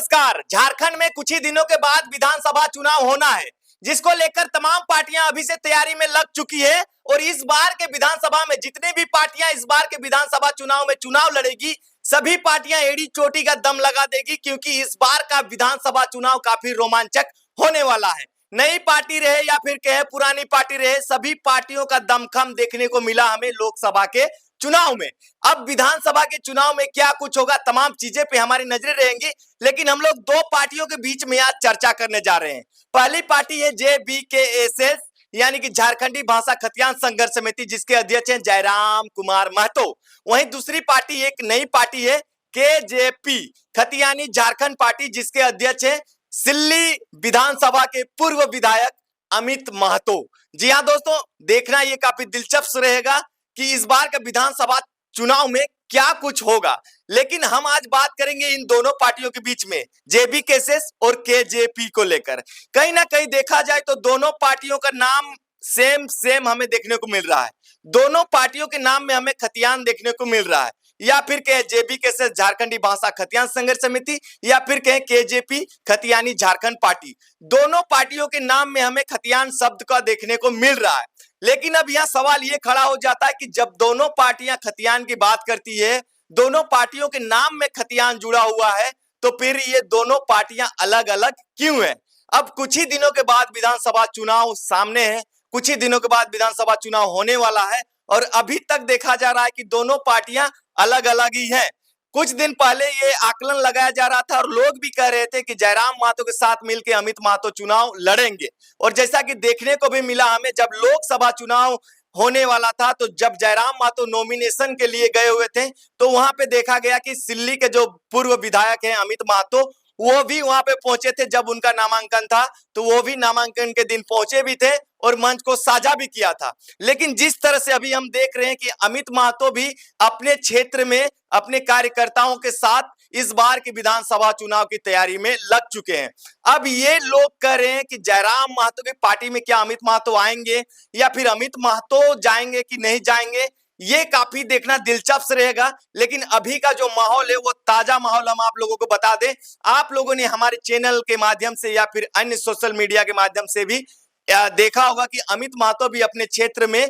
नमस्कार। झारखंड में कुछ ही दिनों के बाद विधानसभा चुनाव होना है, जिसको लेकर तमाम पार्टियां अभी से तैयारी में लग चुकी है। और इस बार के विधानसभा में जितने भी पार्टियां इस बार के विधानसभा चुनाव में चुनाव लड़ेगी, सभी पार्टियां एड़ी चोटी का दम लगा देगी, क्योंकि इस बार का विधानसभा चुनाव काफी रोमांचक होने वाला है। नई पार्टी रहे या फिर कहे पुरानी पार्टी रहे, सभी पार्टियों का दमखम देखने को मिला हमें लोकसभा के चुनाव में। अब विधानसभा के चुनाव में क्या कुछ होगा, तमाम चीजें पे हमारी नजरें रहेंगी, लेकिन हम लोग दो पार्टियों के बीच में आज चर्चा करने जा रहे हैं। पहली पार्टी है JBKSS यानी कि झारखंडी भाषा खतियान संघर्ष समिति, जिसके अध्यक्ष हैं जयराम कुमार महतो। वहीं दूसरी पार्टी एक नई पार्टी है KJP खतियानी झारखंड पार्टी, जिसके अध्यक्ष हैं सिल्ली विधानसभा के पूर्व विधायक अमित महतो। जी हाँ दोस्तों, देखना ये काफी दिलचस्प रहेगा कि इस बार का विधानसभा चुनाव में क्या कुछ होगा। लेकिन हम आज बात करेंगे इन दोनों पार्टियों के बीच में JBKSS और KJP को लेकर। कहीं ना कहीं देखा जाए तो दोनों पार्टियों का नाम सेम हमें देखने को मिल रहा है। दोनों पार्टियों के नाम में हमें खतियान देखने को मिल रहा है, या फिर कहे JBKSS झारखंडी भाषा खतियान संघर्ष समिति, या फिर कहे KJP खतियानी झारखंड पार्टी। दोनों पार्टियों के नाम में हमें खतियान शब्द का देखने को मिल रहा है। लेकिन अब यह सवाल ये खड़ा हो जाता है कि जब दोनों पार्टियां खतियान की बात करती है, दोनों पार्टियों के नाम में खतियान जुड़ा हुआ है, तो फिर ये दोनों पार्टियां अलग अलग क्यों हैं? अब कुछ ही दिनों के बाद विधानसभा चुनाव सामने है, कुछ ही दिनों के बाद विधानसभा चुनाव होने वाला है, और अभी तक देखा जा रहा है कि दोनों पार्टियां अलग अलग ही हैं। कुछ दिन पहले ये आकलन लगाया जा रहा था और लोग भी कह रहे थे कि जयराम महतो के साथ मिलकर अमित महतो चुनाव लड़ेंगे। और जैसा कि देखने को भी मिला हमें, जब लोकसभा चुनाव होने वाला था, तो जब जयराम महतो नॉमिनेशन के लिए गए हुए थे, तो वहां पे देखा गया कि सिल्ली के जो पूर्व विधायक हैं अमित महतो, वो भी वहां पे पहुंचे थे। जब उनका नामांकन था तो वो भी नामांकन के दिन पहुंचे भी थे और मंच को साझा भी किया था। लेकिन जिस तरह से अभी हम देख रहे हैं कि अमित महतो भी अपने क्षेत्र में अपने कार्यकर्ताओं के साथ इस बार की विधानसभा चुनाव की तैयारी में लग चुके हैं। अब ये लोग कह रहे हैं कि जयराम महतो की पार्टी में क्या अमित महतो आएंगे, या फिर अमित महतो जाएंगे कि नहीं जाएंगे, ये काफी देखना दिलचस्प रहेगा। लेकिन अभी का जो माहौल है वो ताजा माहौल हम आप लोगों को बता दें। आप लोगों ने हमारे चैनल के माध्यम से या फिर अन्य सोशल मीडिया के माध्यम से भी देखा होगा कि अमित महतो भी अपने क्षेत्र में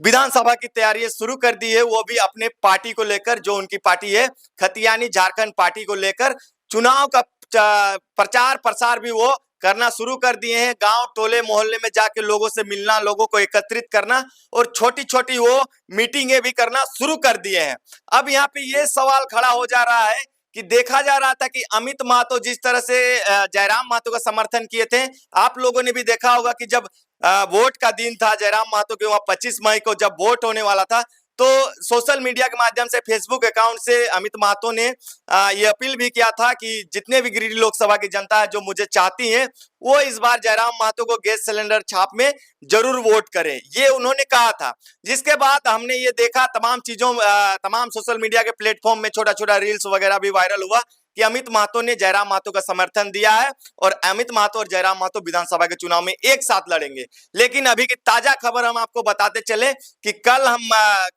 विधानसभा की तैयारी शुरू कर दी है। वो भी अपने पार्टी को लेकर, जो उनकी पार्टी है खतियानी झारखंड पार्टी को लेकर, चुनाव का प्रचार प्रसार भी वो करना शुरू कर दिए हैं। गांव टोले मोहल्ले में जाके लोगों से मिलना, लोगों को एकत्रित करना और छोटी छोटी वो मीटिंगें भी करना शुरू कर दिए हैं। अब यहाँ पे ये सवाल खड़ा हो जा रहा है कि देखा जा रहा था कि अमित महतो जिस तरह से जयराम महतो का समर्थन किए थे, आप लोगों ने भी देखा होगा कि जब वोट का दिन था जयराम महतो के वहां 25 मई को जब वोट होने वाला था, तो सोशल मीडिया के माध्यम से फेसबुक अकाउंट से अमित महतो ने ये अपील भी किया था कि जितने भी गिरिडीह लोकसभा की जनता है जो मुझे चाहती है, वो इस बार जयराम महतो को गैस सिलेंडर छाप में जरूर वोट करें, ये उन्होंने कहा था। जिसके बाद हमने ये देखा तमाम सोशल मीडिया के प्लेटफॉर्म में छोटा छोटा रील्स वगैरह भी वायरल हुआ कि अमित महतो ने जयराम महतो का समर्थन दिया है और अमित महतो और जयराम महतो विधानसभा के चुनाव में एक साथ लड़ेंगे। लेकिन अभी की ताजा खबर हम आपको बताते चले कि कल हम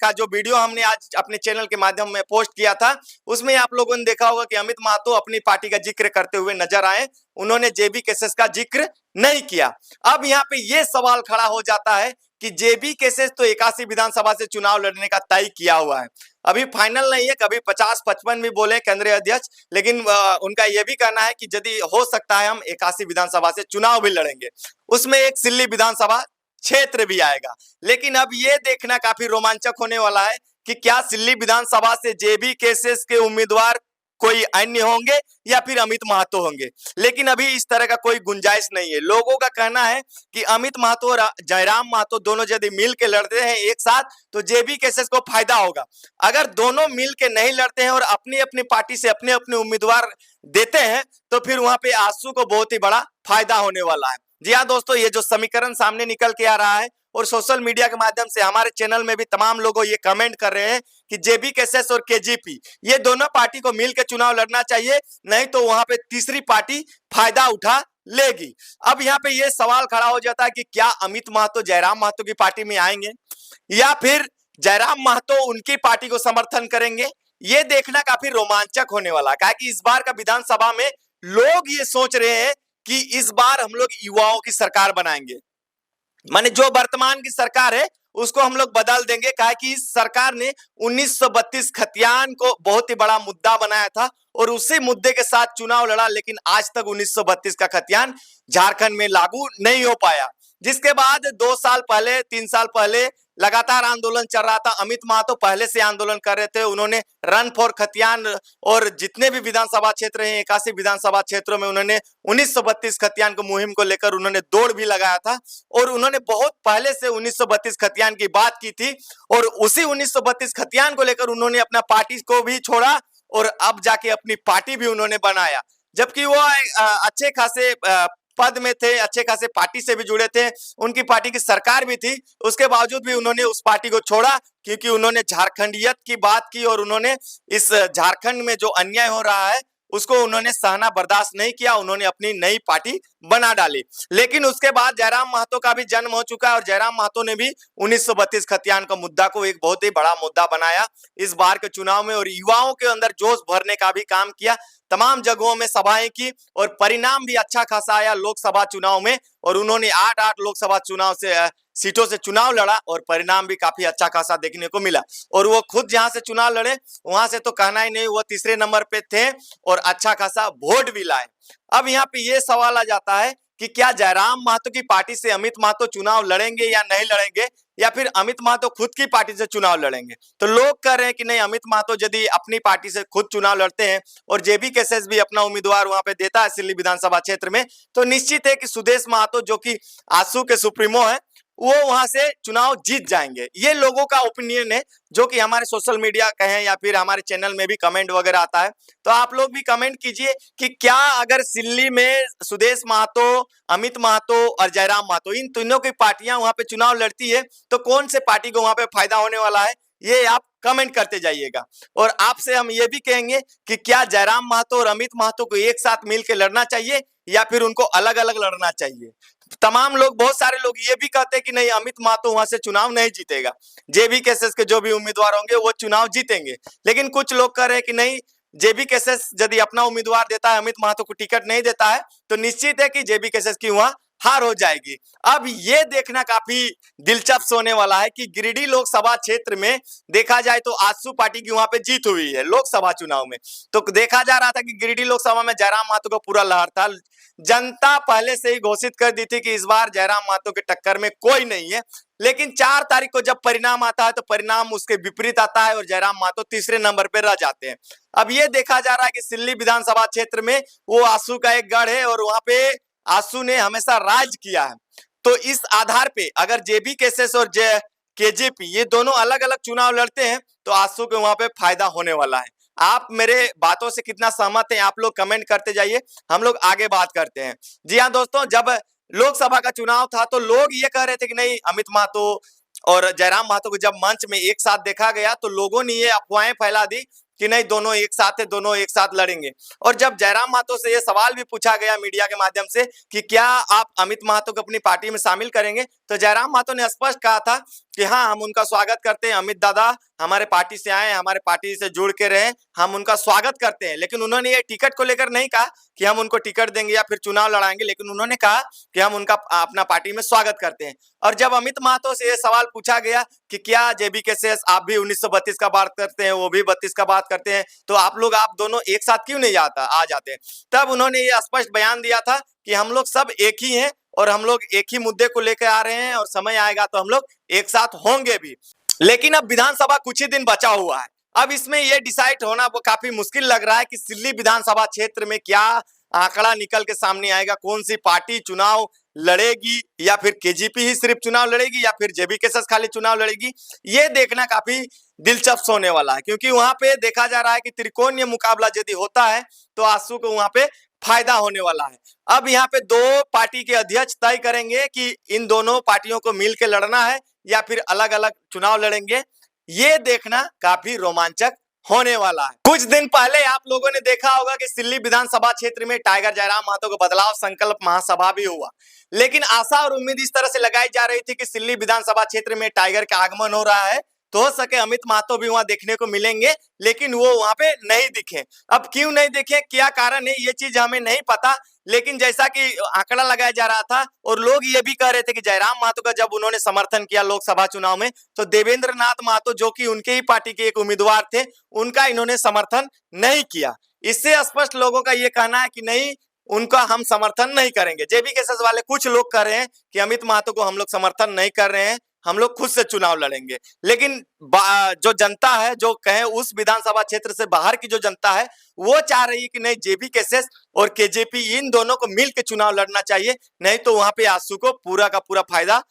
का जो वीडियो हमने आज अपने चैनल के माध्यम में पोस्ट किया था, उसमें आप लोगों ने देखा होगा कि अमित महतो अपनी पार्टी का जिक्र करते हुए नजर आए। उन्होंने JBKSS का जिक्र नहीं किया। अब यहाँ पे ये सवाल खड़ा हो जाता है कि JBKSS तो 81 विधानसभा से चुनाव लड़ने का तय किया हुआ है, अभी फाइनल नहीं है। कभी 50-55 भी बोले केंद्रीय अध्यक्ष, लेकिन उनका यह भी कहना है कि यदि हो सकता है हम 81 विधानसभा से चुनाव भी लड़ेंगे, उसमें एक सिल्ली विधानसभा क्षेत्र भी आएगा। लेकिन अब ये देखना काफी रोमांचक होने वाला है कि क्या सिल्ली विधानसभा से JBKSS के उम्मीदवार कोई अन्य होंगे या फिर अमित महतो होंगे। लेकिन अभी इस तरह का कोई गुंजाइश नहीं है। लोगों का कहना है कि अमित महतो और जयराम महतो दोनों यदि मिल के लड़ते हैं एक साथ, तो JBKSS को फायदा होगा। अगर दोनों मिल के नहीं लड़ते हैं और अपनी अपनी पार्टी से अपने अपने उम्मीदवार देते हैं, तो फिर वहां पे आसू को बहुत ही बड़ा फायदा होने वाला है। जी हाँ दोस्तों, ये जो समीकरण सामने निकल के आ रहा है और सोशल मीडिया के माध्यम से हमारे चैनल में भी तमाम लोग ये कमेंट कर रहे हैं कि JBKSS और KJP ये दोनों पार्टी को मिलकर चुनाव लड़ना चाहिए, नहीं तो वहां पे तीसरी पार्टी फायदा उठा लेगी। अब यहाँ पे ये सवाल खड़ा हो जाता है कि क्या अमित महतो जयराम महतो की पार्टी में आएंगे या फिर जयराम महतो उनकी पार्टी को समर्थन करेंगे। ये देखना काफी रोमांचक होने वाला है, कि इस बार का विधानसभा में लोग ये सोच रहे हैं कि इस बार हम लोग युवाओं की सरकार बनाएंगे, माने जो वर्तमान की सरकार है उसको हम लोग बदल देंगे। कहा कि इस सरकार ने 1932 खतियान को बहुत ही बड़ा मुद्दा बनाया था और उसी मुद्दे के साथ चुनाव लड़ा, लेकिन आज तक 1932 का खतियान झारखंड में लागू नहीं हो पाया। जिसके बाद 2 साल पहले 3 साल पहले लगातार आंदोलन चल रहा था। अमित महतो पहले से आंदोलन कर रहे थे, उन्होंने रन फॉर खतियान और जितने भी विधानसभा क्षेत्र हैं 81 विधानसभा क्षेत्रों में उन्होंने 1932 खतियान को मुहिम को लेकर उन्होंने दौड़ भी लगाया था और उन्होंने बहुत पहले से 1932 खतियान की बात की थी और उसी 1932 खतियान को लेकर उन्होंने अपना पार्टी को भी छोड़ा और अब जाके अपनी पार्टी भी उन्होंने बनाया। जबकि वो अच्छे खासे पद में थे, अच्छे खासे पार्टी से भी जुड़े थे, उनकी पार्टी की सरकार भी थी, उसके बावजूद भी उन्होंने उस पार्टी को छोड़ा क्योंकि उन्होंने झारखंडियत की बात की और उन्होंने इस झारखंड में जो अन्याय हो रहा है उसको उन्होंने सहना बर्दाश्त नहीं किया, उन्होंने अपनी नई पार्टी बना डाली। लेकिन उसके बाद जयराम महतो का भी जन्म हो चुका है और जयराम महतो ने भी 1932 खतियान का मुद्दा को एक बहुत ही बड़ा मुद्दा बनाया इस बार के चुनाव में और युवाओं के अंदर जोश भरने का भी काम किया। तमाम जगहों में सभाएं की और परिणाम भी अच्छा खासा आया लोकसभा चुनाव में और उन्होंने 8 लोकसभा चुनाव से सीटों से चुनाव लड़ा और परिणाम भी काफी अच्छा खासा देखने को मिला। और वो खुद जहां से चुनाव लड़े वहां से तो कहना ही नहीं, वो तीसरे नंबर पे थे और अच्छा खासा वोट भी लाए। अब यहाँ पे ये सवाल आ जाता है कि क्या जयराम महतो की पार्टी से अमित महतो चुनाव लड़ेंगे या नहीं लड़ेंगे, या फिर अमित महतो खुद की पार्टी से चुनाव लड़ेंगे। तो लोग कह रहे हैं कि नहीं, अमित महतो यदि अपनी पार्टी से खुद चुनाव लड़ते हैं और जेबी केसेस भी अपना उम्मीदवार वहां पे देता है सिल्ली विधानसभा क्षेत्र में, तो निश्चित है कि सुदेश महतो जो कि आसू के सुप्रीमो है वो वहां से चुनाव जीत जाएंगे। ये लोगों का ओपिनियन है जो कि हमारे सोशल मीडिया कहें या फिर हमारे चैनल में भी कमेंट वगैरह आता है, तो आप लोग भी कमेंट कीजिए कि क्या अगर सिल्ली में सुदेश महतो, अमित महतो और जयराम महतो इन तीनों की पार्टियां वहां पे चुनाव लड़ती है तो कौन से पार्टी को वहां पे फायदा होने वाला है, ये आप कमेंट करते जाइएगा। और आपसे हम ये भी कहेंगे कि क्या जयराम महतो और अमित महतो को एक साथ मिलकर लड़ना चाहिए या फिर उनको अलग अलग लड़ना चाहिए। तमाम लोग, बहुत सारे लोग ये भी कहते हैं कि नहीं, अमित महतो वहां से चुनाव नहीं जीतेगा, जेबी केसेस के जो भी उम्मीदवार होंगे वो चुनाव जीतेंगे। लेकिन कुछ लोग कह रहे हैं कि नहीं, जेबी केसेस यदि अपना उम्मीदवार देता है, अमित महतो को टिकट नहीं देता है, तो निश्चित है कि जेबी केसेस की वहां हार हो जाएगी। अब ये देखना काफी दिलचस्प होने वाला है कि गिरिडीह लोकसभा क्षेत्र में देखा जाए तो आजसू पार्टी की वहां पे जीत हुई है लोकसभा चुनाव में। तो देखा जा रहा था कि गिरिडीह लोकसभा में जयराम महतो का पूरा लहर था, जनता पहले से ही घोषित कर दी थी कि इस बार जयराम महतो के टक्कर में कोई नहीं है। लेकिन 4 तारीख को जब परिणाम आता है तो परिणाम उसके विपरीत आता है और जयराम महतो तीसरे नंबर पे रह जाते हैं। अब ये देखा जा रहा है कि सिल्ली विधानसभा क्षेत्र में वो आसू का एक गढ़ है और वहां पे आसू ने हमेशा राज किया है। तो इस आधार पे अगर जेबी केसेस और केजेपी ये दोनों अलग अलग चुनाव लड़ते हैं तो आसू के वहां पे फायदा होने वाला है। आप मेरे बातों से कितना सहमत हैं आप लोग कमेंट करते जाइए, हम लोग आगे बात करते हैं। जी हाँ दोस्तों, जब लोकसभा का चुनाव था तो लोग ये कह रहे थे कि नहीं, अमित महतो और जयराम महतो को जब मंच में एक साथ देखा गया तो लोगों ने ये अफवाहें फैला दी कि नहीं, दोनों एक साथ है, दोनों एक साथ लड़ेंगे। और जब जयराम महतो से ये सवाल भी पूछा गया मीडिया के माध्यम से कि क्या आप अमित महतो को अपनी पार्टी में शामिल करेंगे, तो जयराम महतो ने स्पष्ट कहा था कि हाँ, हम उनका स्वागत करते हैं, अमित दादा हमारे पार्टी से आए, हमारे पार्टी से जुड़ के रहे, हम उनका स्वागत करते हैं। लेकिन उन्होंने ये टिकट को लेकर नहीं कहा कि हम उनको टिकट देंगे या फिर चुनाव लड़ाएंगे, लेकिन उन्होंने कहा कि हम उनका अपना पार्टी में स्वागत करते हैं। और जब अमित महतो से ये सवाल पूछा गया कि क्या जेबी केसेस आप भी 1932 का बात करते हैं, वो भी 32 का बात करते हैं, तो आप लोग आप दोनों एक साथ क्यों नहीं आ जाते, तब उन्होंने ये स्पष्ट बयान दिया था कि हम लोग सब एक ही हैं और हम लोग एक ही मुद्दे को लेकर आ रहे हैं और समय आएगा तो हम लोग एक साथ होंगे भी। लेकिन अब विधानसभा कुछ ही दिन बचा हुआ है, अब इसमें यह डिसाइड होना वो काफी मुश्किल लग रहा है कि सिल्ली विधानसभा क्षेत्र में क्या आंकड़ा निकल के सामने आएगा, कौन सी पार्टी चुनाव लड़ेगी, या फिर केजीपी ही सिर्फ चुनाव लड़ेगी या फिर जेबी केसेस खाली चुनाव लड़ेगी। ये देखना काफी दिलचस्प होने वाला है, क्योंकि वहां पे देखा जा रहा है कि त्रिकोणीय मुकाबला यदि होता है तो आसू को वहां पे फायदा होने वाला है। अब यहाँ पे 2 पार्टी के अध्यक्ष तय करेंगे कि इन दोनों पार्टियों को मिलकर लड़ना है या फिर अलग अलग चुनाव लड़ेंगे। ये देखना काफी रोमांचक होने वाला है। कुछ दिन पहले आप लोगों ने देखा होगा कि सिल्ली विधानसभा क्षेत्र में टाइगर जयराम महतो को बदलाव संकल्प महासभा भी हुआ, लेकिन आशा और उम्मीद इस तरह से लगाई जा रही थी कि सिल्ली विधानसभा क्षेत्र में टाइगर का आगमन हो रहा है तो हो सके अमित महतो भी वहां देखने को मिलेंगे, लेकिन वो वहां पे नहीं दिखे। अब क्यों नहीं दिखे, क्या कारण है, ये चीज हमें नहीं पता। लेकिन जैसा कि आंकड़ा लगाया जा रहा था और लोग ये भी कह रहे थे कि जयराम महतो का जब उन्होंने समर्थन किया लोकसभा चुनाव में, तो देवेंद्र नाथ महतो जो कि उनके ही पार्टी के एक उम्मीदवार थे, उनका इन्होंने समर्थन नहीं किया। इससे स्पष्ट लोगों का ये कहना है कि नहीं, उनका हम समर्थन नहीं करेंगे। जेबी केसेस वाले कुछ लोग कह रहे हैं कि अमित महतो को हम लोग समर्थन नहीं कर रहे हैं, हम लोग खुद से चुनाव लड़ेंगे। लेकिन जो जनता है, जो कहे उस विधानसभा क्षेत्र से बाहर की जो जनता है, वो चाह रही है कि नहीं, जेबी केसेस और केजेपी इन दोनों को मिलकर चुनाव लड़ना चाहिए, नहीं तो वहां पे आसू को पूरा का पूरा फायदा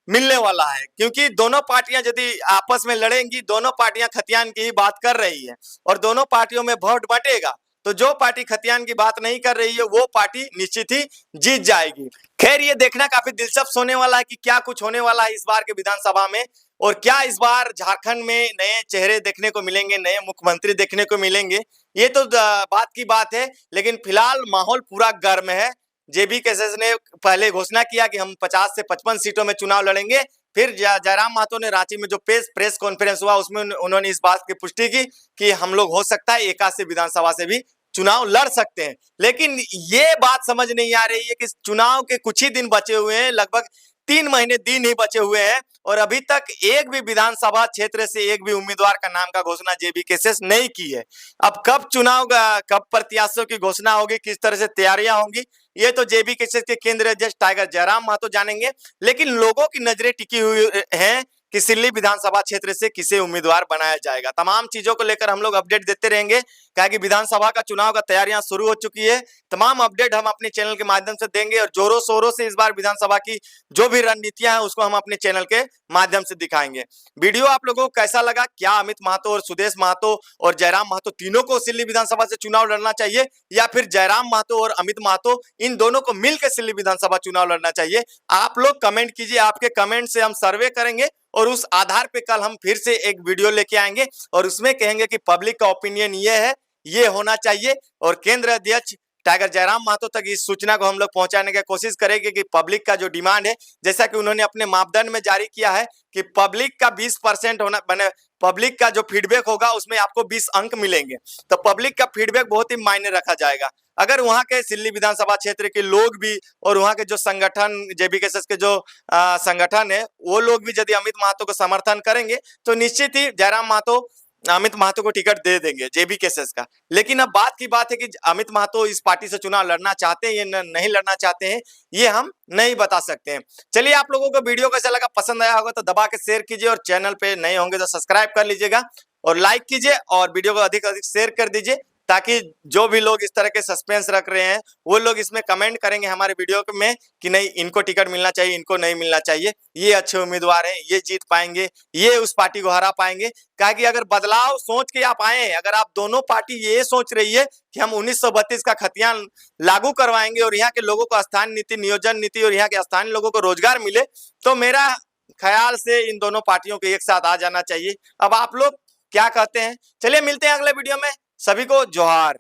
मिलने वाला है। क्योंकि दोनों पार्टियां यदि आपस में लड़ेंगी, दोनों पार्टियां खतियान की ही बात कर रही है और दोनों पार्टियों में वोट बटेगा, तो जो पार्टी खतियान की बात नहीं कर रही है वो पार्टी निश्चित ही जीत जाएगी। खैर, ये देखना काफी दिलचस्प होने वाला है कि क्या कुछ होने वाला है इस बार के विधानसभा में, और क्या इस बार झारखंड में नए चेहरे देखने को मिलेंगे, नए मुख्यमंत्री देखने को मिलेंगे। ये तो बात की बात है, लेकिन फिलहाल माहौल पूरा गर्म है। जेबी केसेस ने पहले घोषणा किया कि हम 50 से 55 सीटों में चुनाव लड़ेंगे। फिर जयराम महतो ने रांची में जो प्रेस कॉन्फ्रेंस हुआ, उसमें उन्होंने इस बात की पुष्टि की कि हम लोग हो सकता है एकासी विधानसभा से भी चुनाव लड़ सकते हैं। लेकिन ये बात समझ नहीं आ रही है कि चुनाव के कुछ ही दिन बचे हुए हैं, लगभग 3 महीने दिन ही बचे हुए हैं, और अभी तक एक भी विधानसभा क्षेत्र से एक भी उम्मीदवार का नाम का घोषणा जेबी केसेस नहीं की है। अब कब चुनाव का, कब प्रत्याशियों की घोषणा होगी, किस तरह से तैयारियां होंगी, ये तो जेबी केसेस के केंद्रीय अध्यक्ष टाइगर जयराम महतो जानेंगे। लेकिन लोगों की नजरें टिकी हुई हैं कि सिल्ली विधानसभा क्षेत्र से किसे उम्मीदवार बनाया जाएगा। तमाम चीजों को लेकर हम लोग अपडेट देते रहेंगे, क्या कि विधानसभा का चुनाव का तैयारियां शुरू हो चुकी है। तमाम अपडेट हम अपने चैनल के माध्यम से देंगे और जोरों शोरों से इस बार विधानसभा की जो भी रणनीतियां हैं उसको हम अपने चैनल के माध्यम से दिखाएंगे। वीडियो आप लोगों को कैसा लगा, क्या अमित महतो और सुदेश महतो और जयराम महतो तीनों को सिल्ली विधानसभा से चुनाव लड़ना चाहिए, या फिर जयराम महतो और अमित महतो इन दोनों को मिलकर सिल्ली विधानसभा चुनाव लड़ना चाहिए, आप लोग कमेंट कीजिए। आपके कमेंट से हम सर्वे करेंगे और उस आधार पे कल हम फिर से एक वीडियो लेके आएंगे और उसमें कहेंगे कि पब्लिक का ओपिनियन ये है, ये होना चाहिए, और केंद्र अध्यक्ष टाइगर जयराम महतो तक इस सूचना को हम लोग पहुंचाने की कोशिश करेंगे कि पब्लिक का जो डिमांड है, जैसा कि उन्होंने अपने मापदंड में जारी किया है कि पब्लिक का 20% होना बने, पब्लिक का जो फीडबैक होगा उसमें आपको 20 अंक मिलेंगे। तो पब्लिक का फीडबैक बहुत ही मायने रखा जाएगा। अगर वहां के सिल्ली विधानसभा क्षेत्र के लोग भी और वहां के जो संगठन, जेबी केसेस के जो संगठन है, वो लोग भी यदि अमित महतो को समर्थन करेंगे तो निश्चित ही जयराम महतो अमित महतो को टिकट दे देंगे जेबी केसेस का। लेकिन अब बात की बात है कि अमित महतो इस पार्टी से चुनाव लड़ना चाहते हैं या नहीं लड़ना चाहते हैं, ये हम नहीं बता सकते हैं। चलिए, आप लोगों को वीडियो कैसा लगा, पसंद आया होगा तो दबा के शेयर कीजिए, और चैनल पे नए होंगे तो सब्सक्राइब कर लीजिएगा और लाइक कीजिए, और वीडियो को अधिक अधिक शेयर कर दीजिए, ताकि जो भी लोग इस तरह के सस्पेंस रख रहे हैं वो लोग इसमें कमेंट करेंगे हमारे वीडियो में कि नहीं, इनको टिकट मिलना चाहिए, इनको नहीं मिलना चाहिए, ये अच्छे उम्मीदवार हैं, ये जीत पाएंगे, ये उस पार्टी को हरा पाएंगे। क्या कि अगर बदलाव सोच के आप आए हैं, अगर आप दोनों पार्टी ये सोच रही है कि हम 1932 का खतियान लागू करवाएंगे और यहाँ के लोगों को स्थानीय नीति, नियोजन नीति और यहाँ के स्थानीय लोगों को रोजगार मिले, तो मेरा ख्याल से इन दोनों पार्टियों को एक साथ आ जाना चाहिए। अब आप लोग क्या कहते हैं? चलिए मिलते हैं अगले वीडियो में। सभी को जोहार।